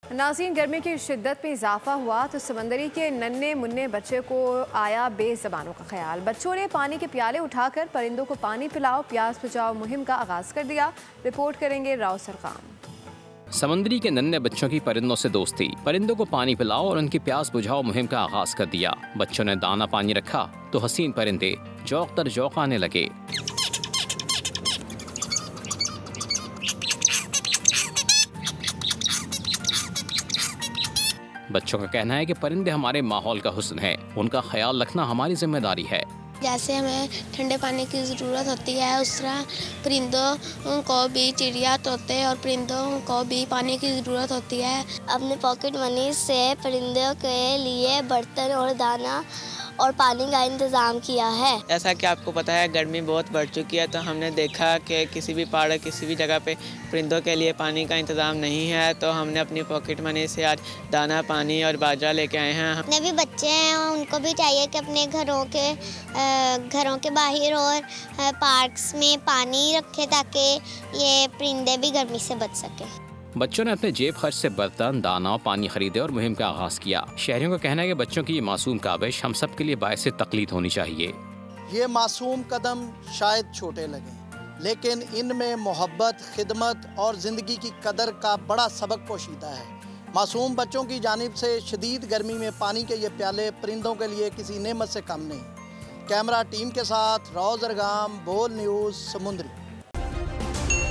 नाज़रीन, गर्मी की शिद्दत में इजाफा हुआ तो समंदरी के नन्हे मुन्ने बच्चे को आया बेज़बानों का ख्याल। बच्चों ने पानी के प्याले उठाकर परिंदों को पानी पिलाओ प्यास बुझाओ मुहिम का आगाज कर दिया। रिपोर्ट करेंगे राव सरकाम। समंदरी के नन्हे बच्चों की परिंदों से दोस्ती, परिंदों को पानी पिलाओ और उनकी प्यास बुझाओ मुहिम का आगाज कर दिया। बच्चों ने दाना पानी रखा तो हसीन परिंदे जौक दर जौक आने लगे। बच्चों का कहना है कि परिंदे हमारे माहौल का हुस्न है, उनका ख्याल रखना हमारी जिम्मेदारी है। जैसे हमें ठंडे पानी की ज़रूरत होती है, उस तरह परिंदों को भी, चिड़िया तोते और परिंदों को भी पानी की ज़रूरत होती है। अपने पॉकेट मनी से परिंदों के लिए बर्तन और दाना और पानी का इंतज़ाम किया है। ऐसा कि आपको पता है गर्मी बहुत बढ़ चुकी है, तो हमने देखा कि किसी भी पहाड़ किसी भी जगह पे परिंदों के लिए पानी का इंतज़ाम नहीं है, तो हमने अपनी पॉकेट मनी से आज दाना पानी और बाजरा लेके आए हैं। अपने भी बच्चे हैं, उनको भी चाहिए कि अपने घरों के बाहर और पार्क्स में पानी रखें ताकि ये परिंदे भी गर्मी से बच सकें। बच्चों ने अपने जेब खर्च से बर्तन, दाना और पानी खरीदे और मुहिम का आगाज किया। शहरियों का कहना है कि बच्चों की ये मासूम काविश हम सब के लिए बायसे तकलीद होनी चाहिए। ये मासूम कदम शायद छोटे लगें, लेकिन इनमें मोहब्बत, खिदमत और ज़िंदगी की कदर का बड़ा सबक पोशीदा है। मासूम बच्चों की जानिब से शदीद गर्मी में पानी के ये प्याले परिंदों के लिए किसी नेमत से कम नहीं। कैमरा टीम के साथ राव सरकाम, बोल न्यूज़, समुंदरी।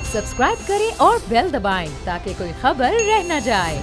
सब्सक्राइब करें और बेल दबाएं ताकि कोई खबर रह न जाए।